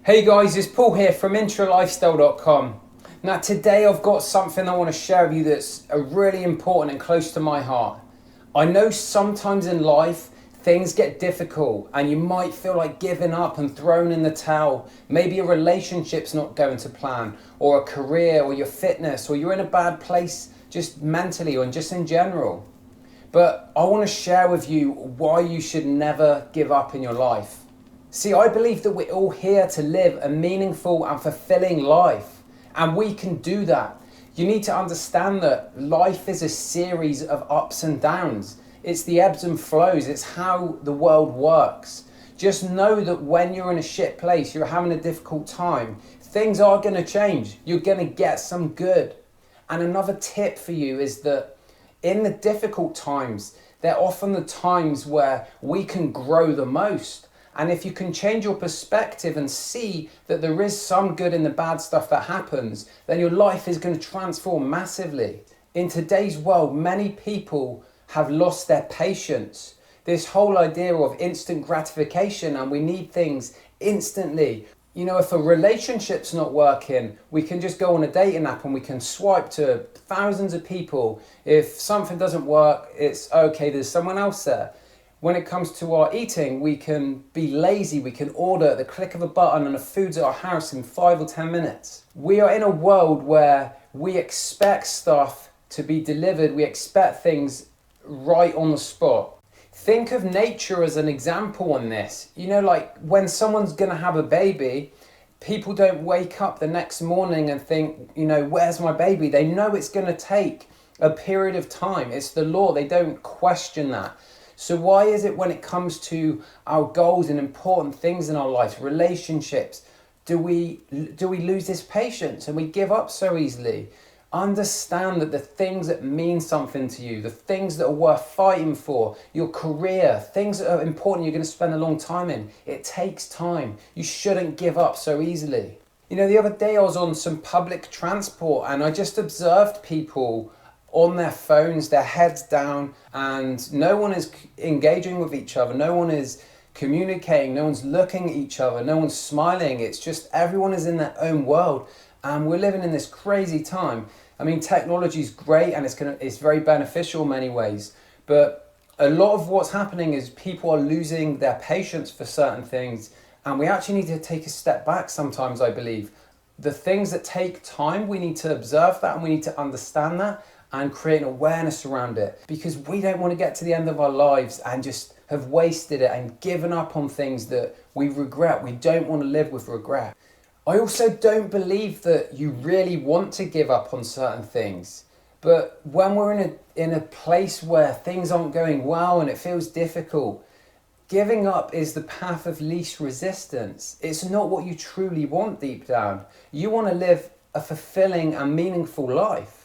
Hey guys, it's Paul here from intralifestyle.com. Now today I've got something I want to share with you that's really important and close to my heart. I know sometimes in life things get difficult and you might feel like giving up and throwing in the towel. Maybe a relationship's not going to plan, or a career, or your fitness, or you're in a bad place just mentally or just in general. But I want to share with you why you should never give up in your life. See, I believe that we're all here to live a meaningful and fulfilling life, and we can do that. You need to understand that life is a series of ups and downs. It's the ebbs and flows. It's how the world works. Just know that when you're in a shit place, you're having a difficult time, things are going to change. You're going to get some good. And another tip for you is that in the difficult times, they're often the times where we can grow the most. And if you can change your perspective and see that there is some good in the bad stuff that happens, then your life is going to transform massively. In today's world, many people have lost their patience. This whole idea of instant gratification, and we need things instantly. You know, if a relationship's not working, we can just go on a dating app and we can swipe to thousands of people. If something doesn't work, it's okay, there's someone else there. When it comes to our eating, we can be lazy. We can order at the click of a button and the food's at our house in 5 or 10 minutes. We are in a world where we expect stuff to be delivered. We expect things right on the spot. Think of nature as an example on this. You know, like when someone's gonna have a baby, people don't wake up the next morning and think, you know, where's my baby? They know it's gonna take a period of time. It's the law. They don't question that. So why is it when it comes to our goals and important things in our lives, relationships, do we lose this patience and we give up so easily? Understand that the things that mean something to you, the things that are worth fighting for, your career, things that are important you're going to spend a long time in, it takes time. You shouldn't give up so easily. You know, the other day I was on some public transport and I just observed people on their phones, their heads down, and no one is engaging with each other. No one is communicating. No one's looking at each other. No one's smiling. It's just everyone is in their own world, and we're living in this crazy time. I mean, technology is great and it's very beneficial in many ways, but a lot of what's happening is people are losing their patience for certain things, and we actually need to take a step back sometimes, I believe. The things that take time, we need to observe that and we need to understand that and create an awareness around it, because we don't want to get to the end of our lives and just have wasted it and given up on things that we regret. We don't want to live with regret. I also don't believe that you really want to give up on certain things, but when we're in a place where things aren't going well and it feels difficult, giving up is the path of least resistance. It's not what you truly want deep down. You want to live a fulfilling and meaningful life.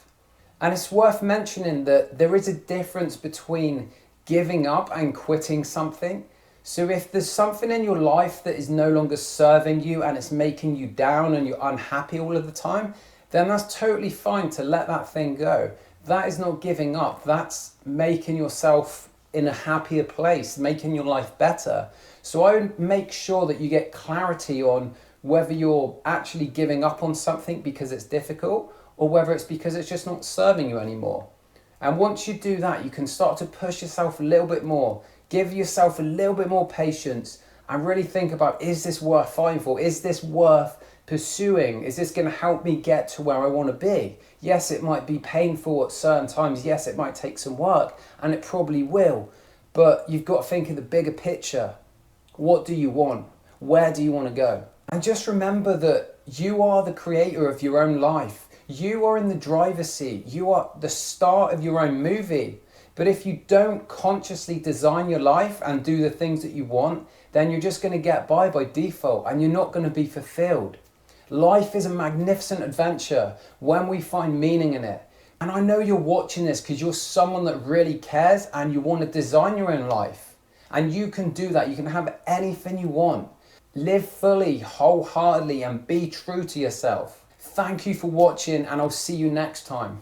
And it's worth mentioning that there is a difference between giving up and quitting something. So if there's something in your life that is no longer serving you and it's making you down and you're unhappy all of the time, then that's totally fine to let that thing go. That is not giving up. That's making yourself in a happier place, making your life better. So I would make sure that you get clarity on whether you're actually giving up on something because it's difficult, or whether it's because it's just not serving you anymore. And once you do that, you can start to push yourself a little bit more, give yourself a little bit more patience, and really think about, is this worth fighting for? Is this worth pursuing? Is this going to help me get to where I want to be? Yes, it might be painful at certain times. Yes, it might take some work, and it probably will. But you've got to think of the bigger picture. What do you want? Where do you want to go? And just remember that you are the creator of your own life. You are in the driver's seat. You are the star of your own movie. But if you don't consciously design your life and do the things that you want, then you're just going to get by default and you're not going to be fulfilled. Life is a magnificent adventure when we find meaning in it. And I know you're watching this because you're someone that really cares and you want to design your own life. And you can do that. You can have anything you want. Live fully, wholeheartedly, and be true to yourself. Thank you for watching, and I'll see you next time.